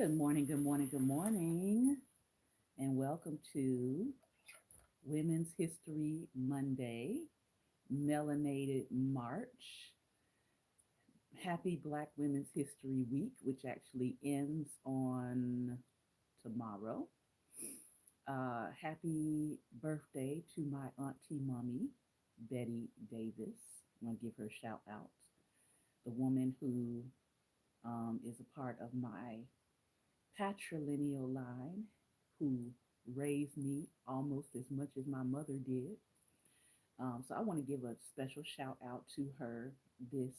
Good morning, good morning, and welcome to Women's History Monday, Melanated March. Happy Black Women's History Week, which actually ends on tomorrow. Happy birthday to my auntie mommy, Betty Davis. I want to give her a shout out. The woman who is a part of my patrilineal line who raised me almost as much as my mother did. So I want to give a special shout out to her this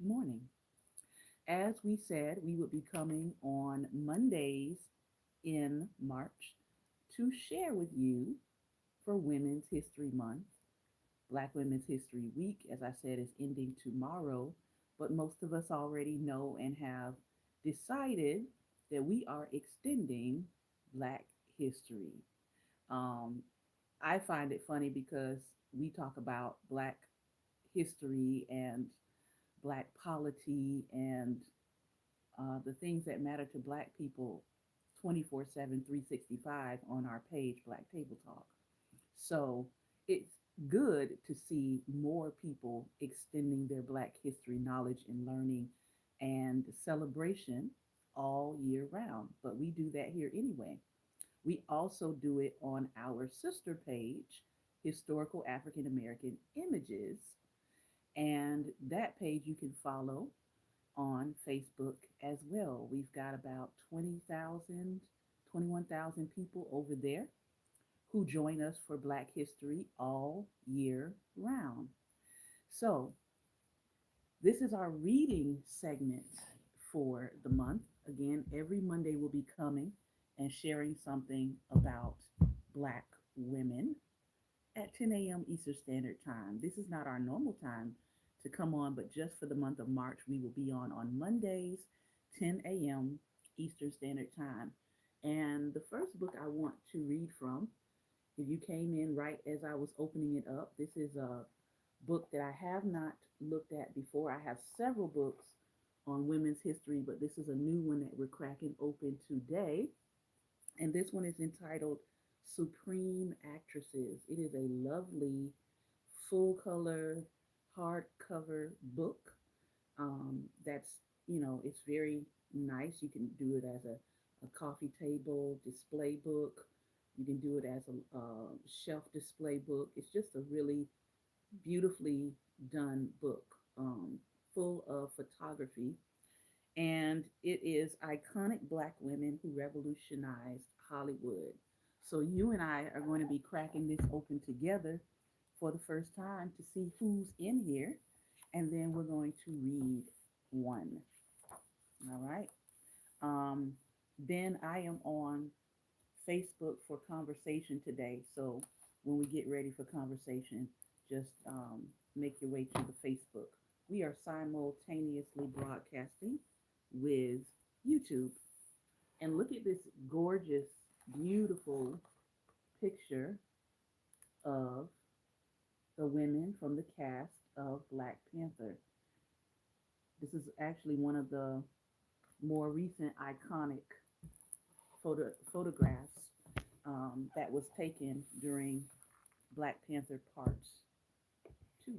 morning. As we said, we would be coming on Mondays in March to share with you for Women's History Month. Black Women's History Week, as I said, is ending tomorrow, but most of us already know and have decided that we are extending Black history. Um, I find it funny because we talk about Black history and Black polity and the things that matter to Black people 24/7, 365 on our page, Black Table Talk. So it's good to see more people extending their Black history knowledge and learning and celebration all year round. But we do that here anyway. We also do it on our sister page, Historical African American Images. And that page you can follow on Facebook as well. We've got about 20,000, 21,000 people over there who join us for Black History all year round. So, this is our reading segment for the month. Again, every Monday we'll be coming and sharing something about Black women at 10 a.m. Eastern Standard Time. This is not our normal time to come on, but just for the month of March, we will be on Mondays, 10 a.m. Eastern Standard Time. And the first book I want to read from, if you came in right as I was opening it up, this is a book that I have not looked at before. I have several books on women's history, but this is a new one that we're cracking open today. And this one is entitled Supreme Actresses. It is a lovely full color hardcover book. That's, it's very nice. You can do it as a coffee table display book. You can do it as a shelf display book. It's just a really beautifully done book, full of photography. And it is iconic Black women who revolutionized Hollywood. So you and I are going to be cracking this open together for the first time to see who's in here. And then we're going to read one. All right. Um, then I am on Facebook for conversation today. So when we get ready for conversation, just make your way to the Facebook. We are simultaneously broadcasting with YouTube. And look at this gorgeous, beautiful picture of the women from the cast of Black Panther. This is actually one of the more recent iconic photographs that was taken during Black Panther Parts 2.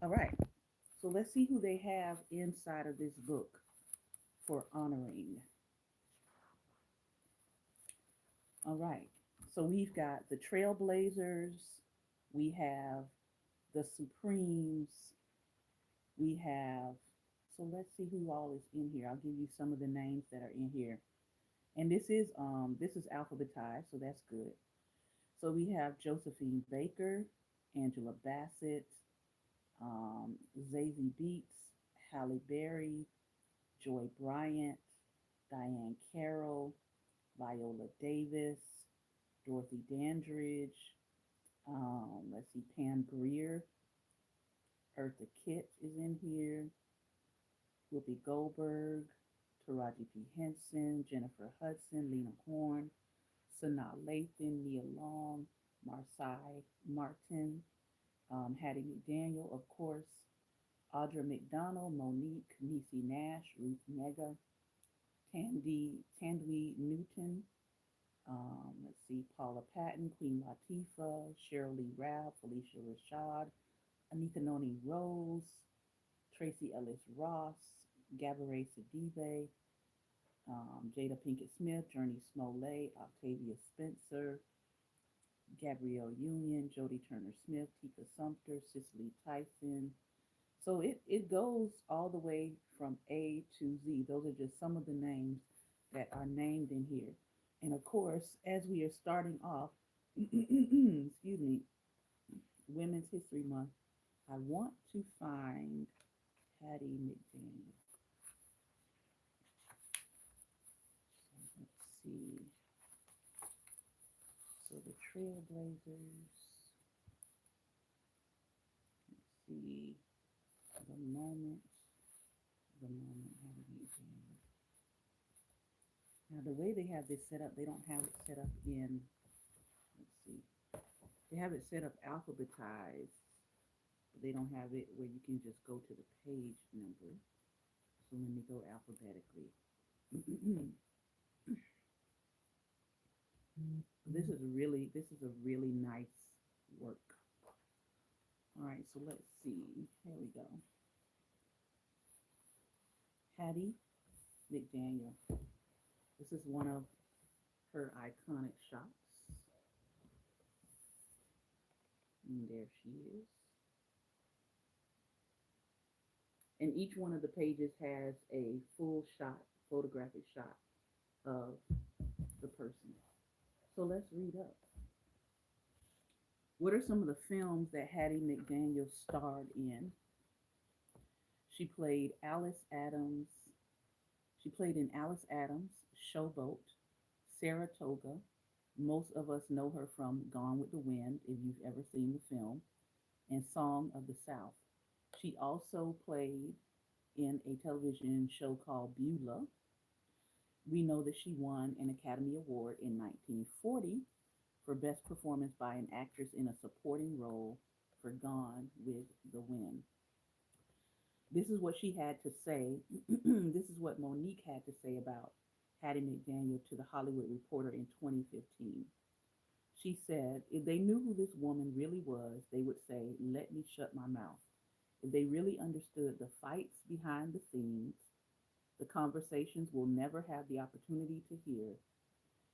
All right, so let's see who they have inside of this book for honoring. All right, so we've got the Trailblazers, we have the Supremes, we have, so let's see who all is in here. I'll give you some of the names that are in here. And this is alphabetized, so that's good. So we have Josephine Baker, Angela Bassett, Zazie Beetz, Halle Berry, Joy Bryant, Diane Carroll, Viola Davis, Dorothy Dandridge, let's see, Pam Grier, Eartha Kitt is in here, Whoopi Goldberg, Taraji P. Henson, Jennifer Hudson, Lena Horne, Sanaa Lathan, Nia Long, Marsai Martin, Hattie McDaniel, of course, Audra McDonald, Monique, Niecy Nash, Ruth Nega, Tandy Newton. Let's see, Paula Patton, Queen Latifah, Cheryl Lee Ralph, Felicia Rashad, Anika Noni Rose, Tracy Ellis Ross, Gabourey Sidibe, Jada Pinkett Smith, Journey Smollett, Octavia Spencer, Gabrielle Union, Jodie Turner Smith, Tika Sumpter, Cicely Tyson. So it goes all the way from A to Z. Those are just some of the names that are named in here. And of course, as we are starting off, excuse me, Women's History Month, I want to find Hattie McDaniel. So let's see. So the Trailblazers. Let's see. The moment. Hattie McDaniel. Now the way they have this set up, they don't have it set up in. Let's see. They have it set up alphabetized, but they don't have it where you can just go to the page number. So let me go alphabetically. This is a really nice work. All right, so let's see. Here we go. Hattie McDaniel. This is one of her iconic shots. And there she is. And each one of the pages has a full shot, photographic shot of the person. So let's read up. What are some of the films that Hattie McDaniel starred in? She played Alice Adams. She played in Alice Adams, Showboat, Saratoga. Most of us know her from Gone with the Wind, if you've ever seen the film, and Song of the South. She also played in a television show called Beulah. We know that she won an Academy Award in 1940 for Best Performance by an Actress in a Supporting Role for Gone with the Wind. This is what she had to say. This is what Monique had to say about Hattie McDaniel to the Hollywood Reporter in 2015. She said, if they knew who this woman really was, they would say, let me shut my mouth. If they really understood the fights behind the scenes, the conversations we'll never have the opportunity to hear,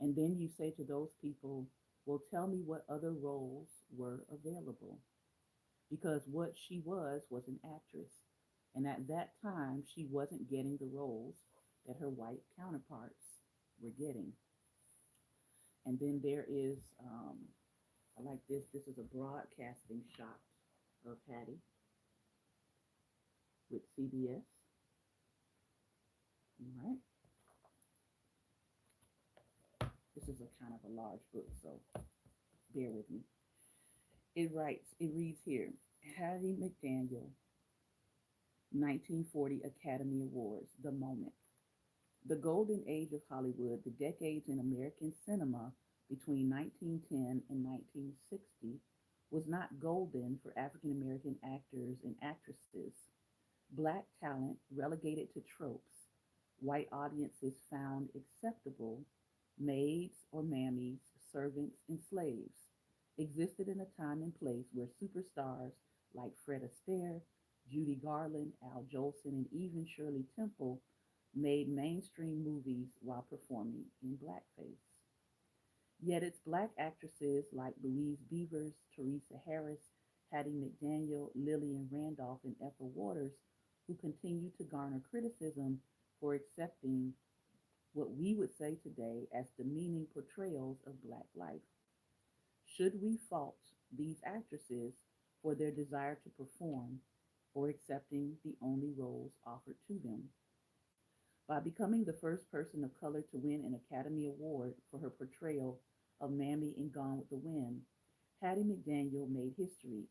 and then you say to those people, well, tell me what other roles were available. Because what she was an actress. And at that time, she wasn't getting the roles that her white counterparts were getting. And then there is, I like this. This is a broadcasting shot of Hattie with CBS. All right. This is a kind of a large book, so bear with me. It reads here, Hattie McDaniel, 1940 Academy Awards, The Moment. The golden age of Hollywood, the decades in American cinema between 1910 and 1960, was not golden for African American actors and actresses. Black talent relegated to tropes, white audiences found acceptable, maids or mammies, servants, and slaves, existed in a time and place where superstars like Fred Astaire, Judy Garland, Al Jolson, and even Shirley Temple made mainstream movies while performing in blackface. Yet it's black actresses like Louise Beavers, Teresa Harris, Hattie McDaniel, Lillian Randolph, and Ethel Waters who continue to garner criticism for accepting what we would say today as demeaning portrayals of black life. Should we fault these actresses for their desire to perform or accepting the only roles offered to them? By becoming the first person of color to win an Academy Award for her portrayal of Mammy in Gone with the Wind, Hattie McDaniel made history.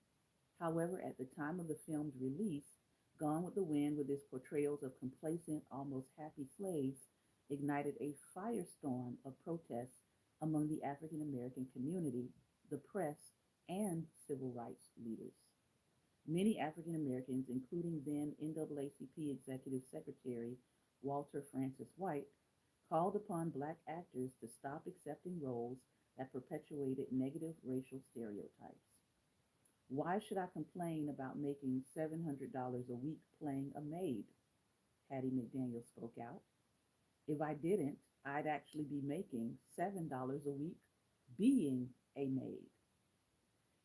However, at the time of the film's release, Gone with the Wind, with its portrayals of complacent, almost happy slaves, ignited a firestorm of protests among the African American community, the press, and civil rights leaders. Many African Americans, including then NAACP Executive Secretary Walter Francis White, called upon black actors to stop accepting roles that perpetuated negative racial stereotypes. Why should I complain about making $700 a week playing a maid? Hattie McDaniel spoke out. If I didn't, I'd actually be making $7 a week being a maid.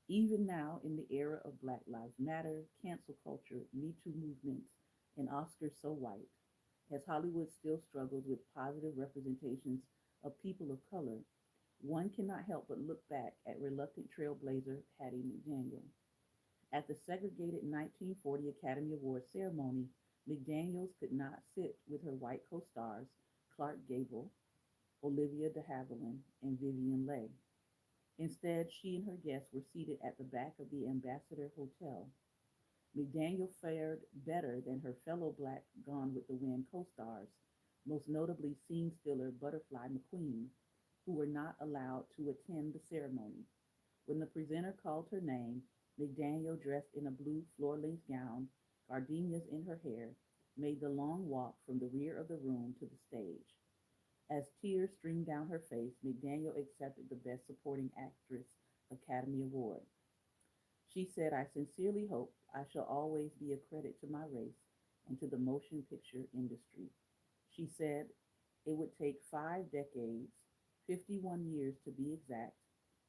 Even now, in the era of Black Lives Matter, cancel culture, Me Too movements, and Oscars So White, as Hollywood still struggles with positive representations of people of color, one cannot help but look back at reluctant trailblazer Hattie McDaniel. At the segregated 1940 Academy Awards ceremony, McDaniels could not sit with her white co-stars Clark Gable, Olivia de Havilland, and Vivian Leigh. Instead, she and her guests were seated at the back of the Ambassador Hotel. McDaniel fared better than her fellow black Gone with the Wind co-stars, most notably scene stealer Butterfly McQueen, who were not allowed to attend the ceremony. When the presenter called her name, McDaniel, dressed in a blue floor-length gown, gardenias in her hair, made the long walk from the rear of the room to the stage. As tears streamed down her face, McDaniel accepted the Best Supporting Actress Academy Award. She said, I sincerely hope I shall always be a credit to my race and to the motion picture industry. She said it would take 5 decades, 51 years to be exact,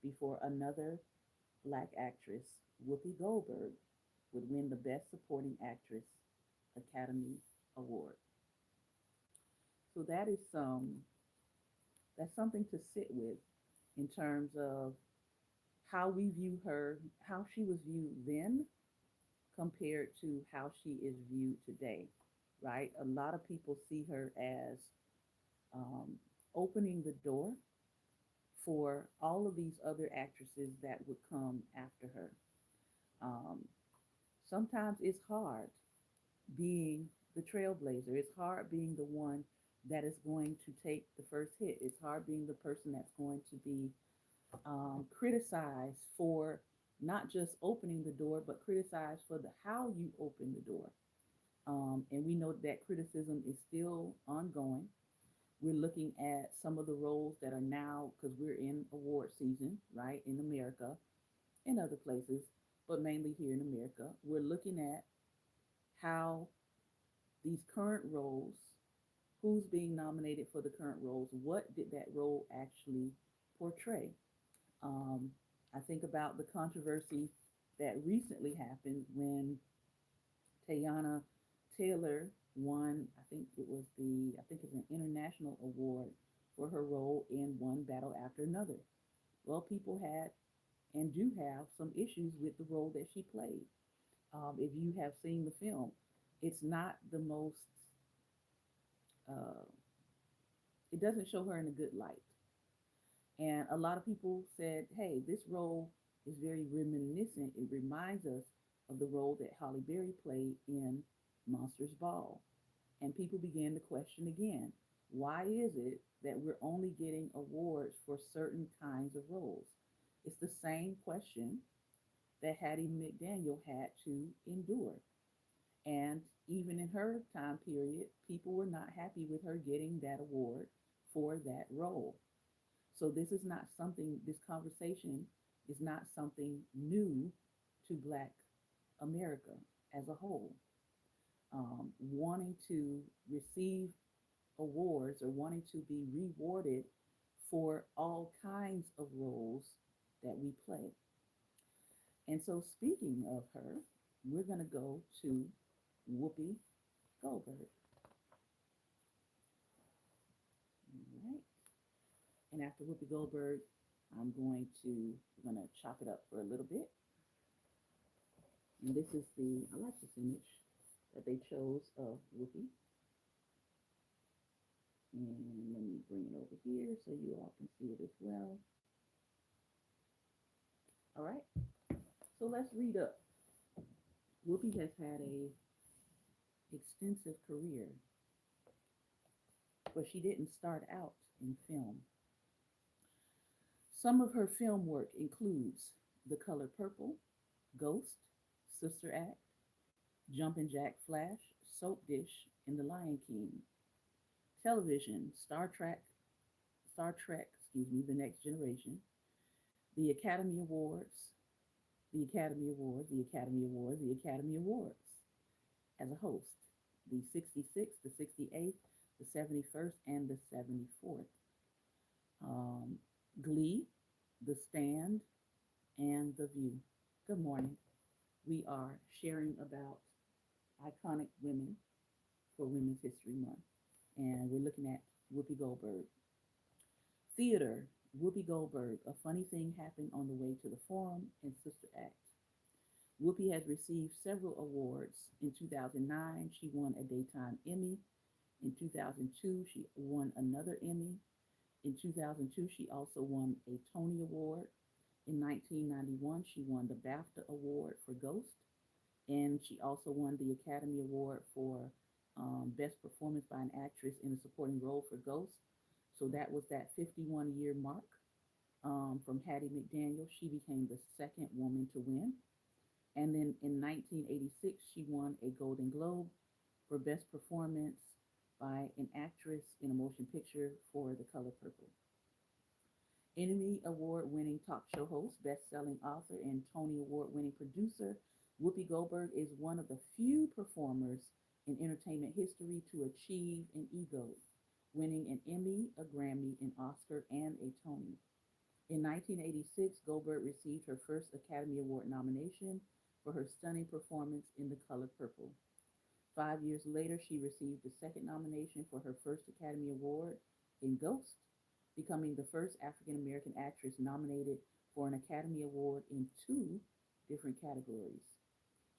before another black actress, Whoopi Goldberg, would win the Best Supporting Actress Academy Award. So that's something to sit with in terms of how we view her, how she was viewed then compared to how she is viewed today, right? A lot of people see her as um, opening the door for all of these other actresses that would come after her. Um, Sometimes it's hard being the trailblazer. It's hard being the one that is going to take the first hit. It's hard being the person that's going to be criticized for not just opening the door, but criticized for the how you open the door. And we know that criticism is still ongoing. We're looking at some of the roles that are now, because we're in award season, right, in America and other places, but mainly here in America. We're looking at how these current roles, who's being nominated for the current roles, what did that role actually portray? Um, I think about the controversy that recently happened when Tayana Taylor won, I think it's an international award for her role in One Battle After Another. Well, people had and do have some issues with the role that she played. If you have seen the film, it's not the most, uh, it doesn't show her in a good light. And a lot of people said, hey, this role is very reminiscent. It reminds us of the role that Holly Berry played in Monsters Ball. And people began to question again, why is it that we're only getting awards for certain kinds of roles? It's the same question that Hattie McDaniel had to endure. And even in her time period, people were not happy with her getting that award for that role. So this conversation is not something new to Black America as a whole. Wanting to receive awards or wanting to be rewarded for all kinds of roles that we play. And so, speaking of her, we're going to go to Whoopi Goldberg. All right. And after Whoopi Goldberg, we're going to chop it up for a little bit. And I like this image that they chose of Whoopi. And let me bring it over here so you all can see it as well. All right. So let's read up. Whoopi has had a extensive career, but she didn't start out in film. Some of her film work includes The Color Purple, Ghost, Sister Act, Jumpin' Jack Flash, Soap Dish, and The Lion King. Television, Star Trek, The Next Generation, the Academy Awards, the Academy Awards, the Academy Awards, the Academy Awards as a host, the 66th, the 68th, the 71st, and the 74th. Um, Glee, The Stand, and The View. Good morning. We are sharing about iconic women for Women's History Month, and we're looking at Whoopi Goldberg. Theater, Whoopi Goldberg, A Funny Thing Happened on the Way to the Forum, and Sister Act. Whoopi has received several awards. In 2009, she won a Daytime Emmy. In 2002, she won another Emmy. In 2002, she also won a Tony Award. In 1991, she won the BAFTA Award for Ghost. And she also won the Academy Award for Best Performance by an Actress in a Supporting Role for Ghost. So that was that 51-year mark from Hattie McDaniel. She became the second woman to win. And then in 1986, she won a Golden Globe for Best Performance by an Actress in a Motion Picture for The Color Purple. Emmy Award-winning talk show host, best-selling author, and Tony Award-winning producer, Whoopi Goldberg is one of the few performers in entertainment history to achieve an EGOT, winning an Emmy, a Grammy, an Oscar, and a Tony. In 1986, Goldberg received her first Academy Award nomination for her stunning performance in The Color Purple. 5 years later, she received the second nomination for her first Academy Award in Ghost, becoming the first African American actress nominated for an Academy Award in two different categories.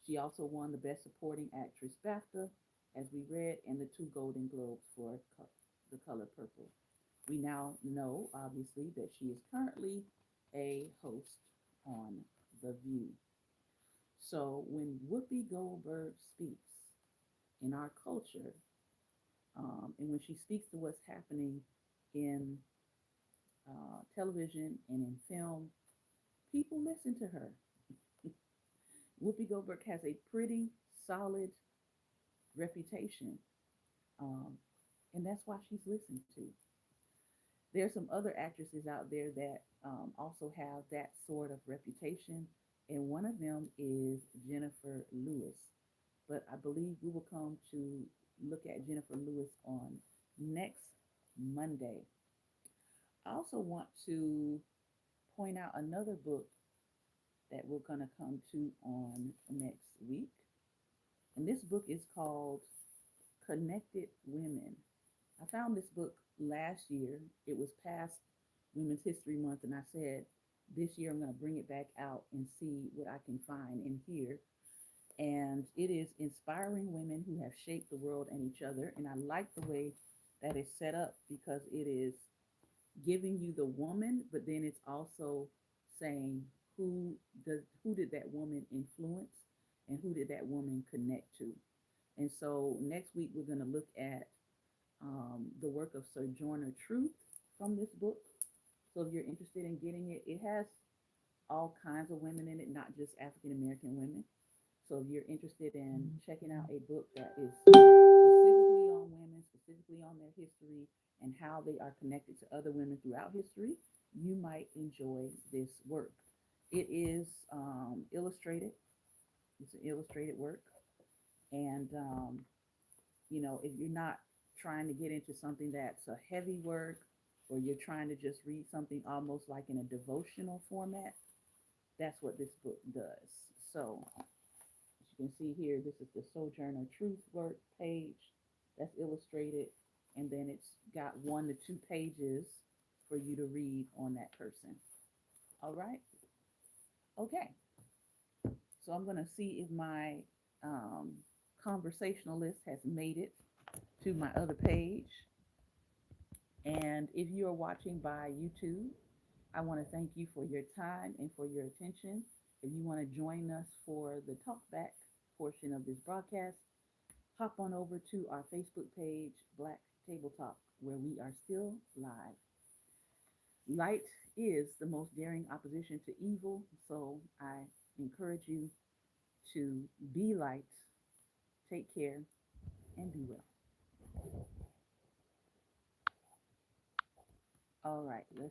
She also won the Best Supporting Actress BAFTA, as we read, and the two Golden Globes for The Color Purple. We now know, obviously, that she is currently a host on The View. So when Whoopi Goldberg speaks in our culture, and when she speaks to what's happening in television and in film, people listen to her. Whoopi Goldberg has a pretty solid reputation, um, and that's why she's listened to. There's some other actresses out there that also have that sort of reputation, and one of them is Jennifer Lewis. But I believe we will come to look at Jennifer Lewis on next Monday. I also want to point out another book that we're going to come to on next week. And this book is called Connected Women. I found this book last year. It was past Women's History Month, and I said, this year I'm going to bring it back out and see what I can find in here. And it is inspiring women who have shaped the world and each other. And I like the way that it's set up because it is giving you the woman, but then it's also saying who did that woman influence and who did that woman connect to. And so next week we're going to look at the work of Sojourner Truth from this book. So if you're interested in getting it, it has all kinds of women in it, not just African American women. So if you're interested in checking out a book that is specifically on women, specifically on their history and how they are connected to other women throughout history, you might enjoy this work. It is illustrated. It's an illustrated work. And, if you're not trying to get into something that's a heavy work or you're trying to just read something almost like in a devotional format, that's what this book does. So as you can see here, this is the Sojourner Truth work page that's illustrated, and then it's got 1 to 2 pages for you to read on that person. All right. Okay. So I'm going to see if my conversationalist has made it to my other page. And if you are watching by YouTube, I want to thank you for your time and for your attention. If you want to join us for the talkback portion of this broadcast, hop on over to our Facebook page, Black Table Talk, where we are still live. Light is the most daring opposition to evil, so I encourage you to be light, take care, and be well. All right, let's